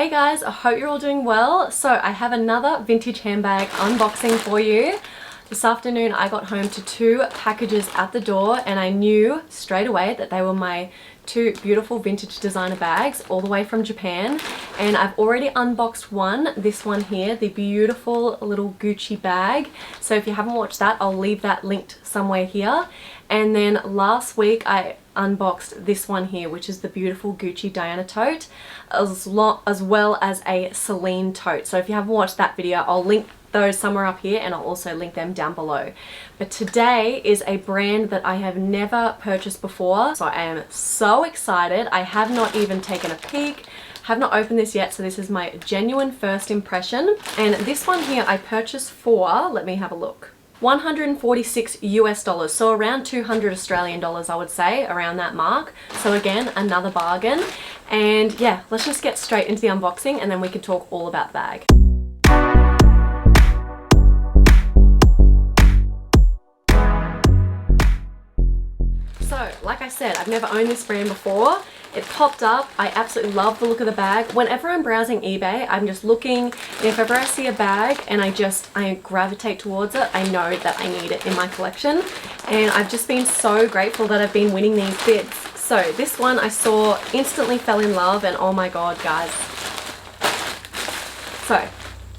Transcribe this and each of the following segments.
Hey guys, I hope you're all doing well. So I have another vintage handbag unboxing for you. This afternoon I got home to 2 packages at the door and I knew straight away that they were my 2 beautiful vintage designer bags all the way from Japan, and I've already unboxed one, this one here, the beautiful little Gucci bag. So if you haven't watched that, I'll leave that linked somewhere here. And then last week I unboxed this one here, which is the beautiful Gucci Diana tote, as well as a Celine tote. So if you haven't watched that video, I'll link those somewhere up here and I'll also link them down below. But today is a brand that I have never purchased before, so I am so excited. I have not even taken a peek, have not opened this yet, so this is my genuine first impression. And this one here I purchased for, let me have a look, 146 US dollars, so around 200 Australian dollars, I would say, around that mark. So again, another bargain. And yeah, let's just get straight into the unboxing and then we can talk all about the bag. So, like I said, I've never owned this brand before. It popped up. I absolutely love the look of the bag. Whenever I'm browsing eBay, I'm just looking, and if ever I see a bag and I gravitate towards it, I know that I need it in my collection. And I've just been so grateful that I've been winning these bids. So this one I saw, instantly fell in love, and oh my god, guys. So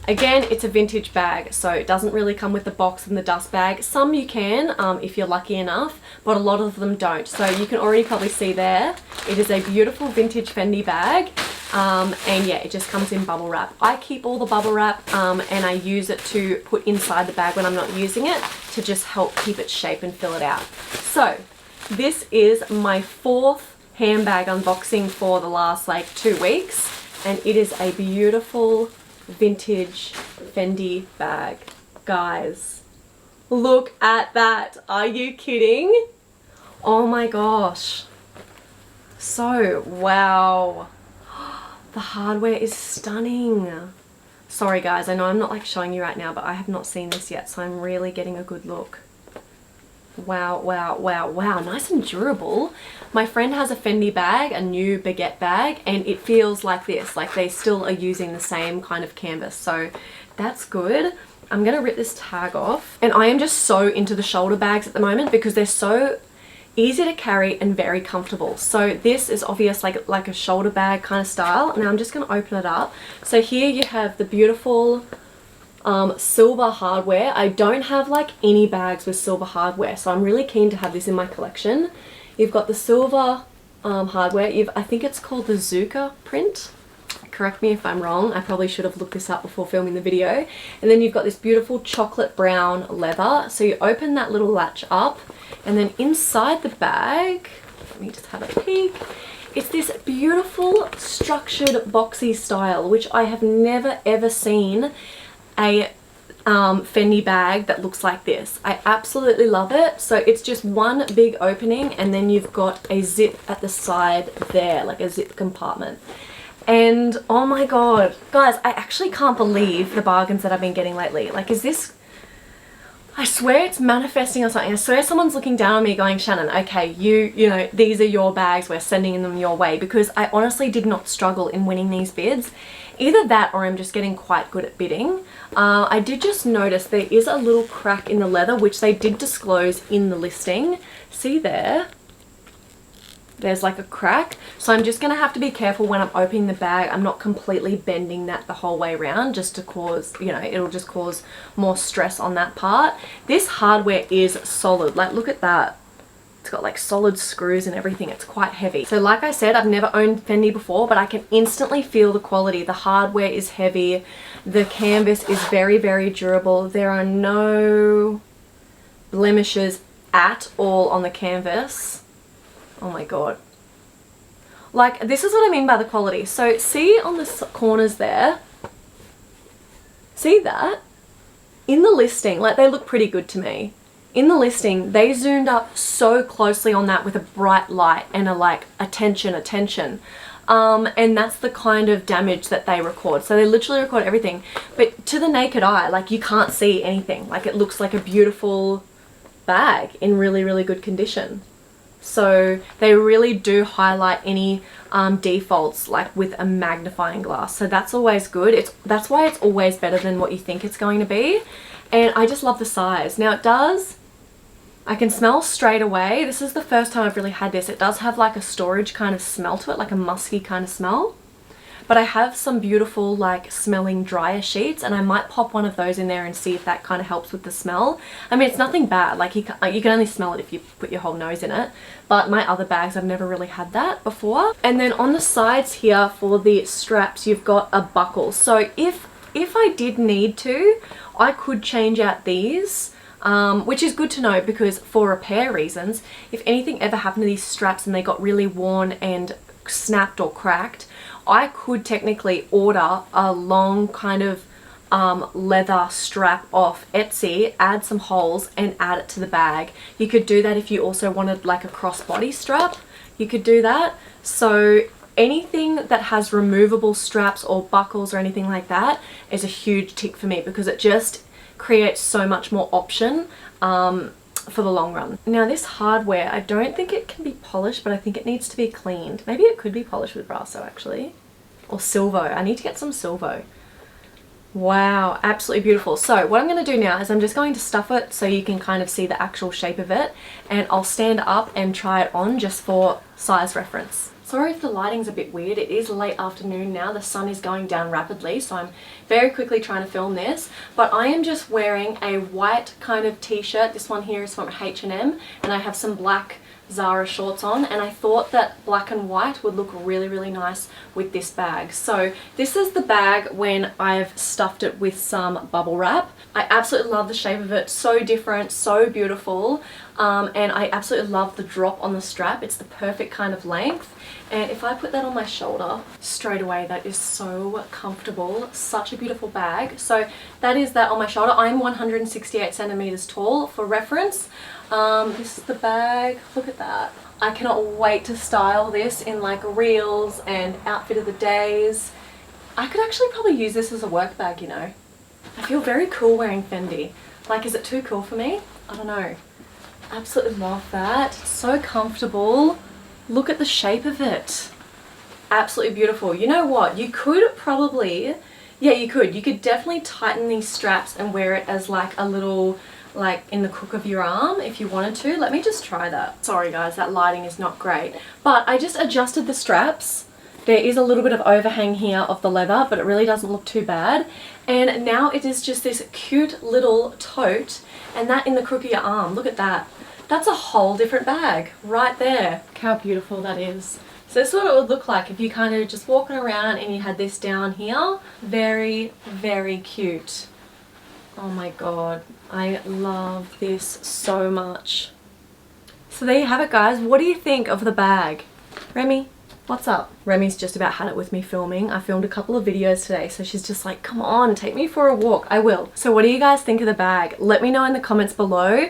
again, it's a vintage bag, so it doesn't really come with the box and the dust bag. Some you can, if you're lucky enough, but a lot of them don't. So you can already probably see there, it is a beautiful vintage Fendi bag. And yeah, it just comes in bubble wrap. I keep all the bubble wrap and I use it to put inside the bag when I'm not using it to just help keep its shape and fill it out. So this is my 4th handbag unboxing for the last like 2 weeks, and it is a beautiful vintage Fendi bag. Guys, look at that. Are you kidding? Oh my gosh. So, wow. The hardware is stunning. Sorry guys, I know I'm not like showing you right now, but I have not seen this yet, so I'm really getting a good look. Wow, wow, wow, wow. Nice and durable. My friend has a Fendi bag, a new baguette bag, and it feels like this, like they still are using the same kind of canvas, so that's good. I'm gonna rip this tag off, and I am just so into the shoulder bags at the moment because they're so easy to carry and very comfortable. So this is obvious like a shoulder bag kind of style. Now I'm just gonna open it up. So here you have the beautiful silver hardware. I don't have like any bags with silver hardware, so I'm really keen to have this in my collection. You've got the silver hardware. I think it's called the Zuka print. Correct me if I'm wrong. I probably should have looked this up before filming the video. And then you've got this beautiful chocolate brown leather. So you open that little latch up, and then inside the bag, let me just have a peek. It's this beautiful structured boxy style, which I have never ever seen a Fendi bag that looks like this. I absolutely love it. So it's just one big opening, and then you've got a zip at the side there, like a zip compartment. And oh my god, guys, I actually can't believe the bargains that I've been getting lately. Like, is this, I swear it's manifesting or something. I swear someone's looking down on me going, Shannon, okay, you know, these are your bags, we're sending them your way, because I honestly did not struggle in winning these bids. Either that or I'm just getting quite good at bidding. I did just notice there is a little crack in the leather, which they did disclose in the listing. See there? There's like a crack. So I'm just going to have to be careful when I'm opening the bag. I'm not completely bending that the whole way around, just to cause, you know, it'll just cause more stress on that part. This hardware is solid. Like, look at that. It's got like solid screws and everything. It's quite heavy. So like I said, I've never owned Fendi before, but I can instantly feel the quality. The hardware is heavy. The canvas is very, very durable. There are no blemishes at all on the canvas. Oh my god. Like, this is what I mean by the quality. So see on the corners there? See that? In the listing, like, they look pretty good to me. In the listing, they zoomed up so closely on that with a bright light and a like, attention. And that's the kind of damage that they record. So they literally record everything. But to the naked eye, like, you can't see anything. Like, it looks like a beautiful bag in really, really good condition. So they really do highlight any defaults like with a magnifying glass. So that's always good. That's why it's always better than what you think it's going to be. And I just love the size. Now I can smell straight away. This is the first time I've really had this. It does have like a storage kind of smell to it, like a musky kind of smell. But I have some beautiful like smelling dryer sheets, and I might pop one of those in there and see if that kind of helps with the smell. I mean, it's nothing bad. Like you can only smell it if you put your whole nose in it. But my other bags, I've never really had that before. And then on the sides here for the straps, you've got a buckle. So if I did need to, I could change out these. Which is good to know, because for repair reasons, if anything ever happened to these straps and they got really worn and snapped or cracked, I could technically order a long kind of leather strap off Etsy, add some holes and add it to the bag. You could do that if you also wanted like a crossbody strap. You could do that. So anything that has removable straps or buckles or anything like that is a huge tick for me, because it just creates so much more option for the long run. Now this hardware, I don't think it can be polished, but I think it needs to be cleaned. Maybe it could be polished with Brasso actually, or Silvo. I need to get some Silvo. Wow, absolutely beautiful. So what I'm going to do now is I'm just going to stuff it so you can kind of see the actual shape of it, and I'll stand up and try it on just for size reference. Sorry if the lighting's a bit weird. It is late afternoon now. The sun is going down rapidly, so I'm very quickly trying to film this. But I am just wearing a white kind of t-shirt. This one here is from H&M, and I have some black Zara shorts on, and I thought that black and white would look really, really nice with this bag. So this is the bag when I've stuffed it with some bubble wrap. I absolutely love the shape of it. So different, so beautiful. And I absolutely love the drop on the strap. It's the perfect kind of length. And if I put that on my shoulder, straight away, that is so comfortable. Such a beautiful bag. So that is that on my shoulder. I'm 168 centimeters tall for reference. This is the bag. Look at that. I cannot wait to style this in like reels and outfit of the days. I could actually probably use this as a work bag, you know. I feel very cool wearing Fendi. Like, is it too cool for me? I don't know. Absolutely love that. It's so comfortable. Look at the shape of it. Absolutely beautiful. You know what? You could probably, yeah, you could definitely tighten these straps and wear it as like a little, like in the crook of your arm if you wanted to. Let me just try that. Sorry guys, that lighting is not great. But I just adjusted the straps. There is a little bit of overhang here of the leather, but it really doesn't look too bad. And now it is just this cute little tote, and that in the crook of your arm. Look at that. That's a whole different bag right there. Look how beautiful that is. So this is what it would look like if you kind of just walking around and you had this down here. Very, very cute. Oh my god, I love this so much. So there you have it guys. What do you think of the bag? Remy, what's up? Remy's just about had it with me filming. I filmed a couple of videos today, so she's just like, come on, take me for a walk. I will. So what do you guys think of the bag? Let me know in the comments below.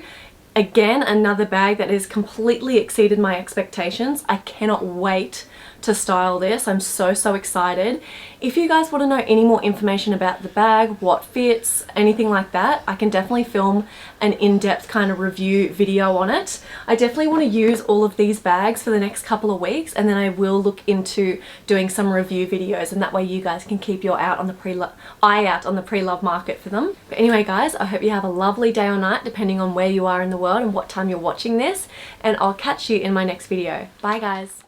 Again, another bag that has completely exceeded my expectations. I cannot wait to style this. I'm so, so excited. If you guys want to know any more information about the bag, what fits, anything like that, I can definitely film an in-depth kind of review video on it. I definitely want to use all of these bags for the next couple of weeks, and then I will look into doing some review videos, and that way you guys can keep your eye out on the pre-love market for them. But anyway guys, I hope you have a lovely day or night depending on where you are in the world and what time you're watching this, and I'll catch you in my next video. Bye guys.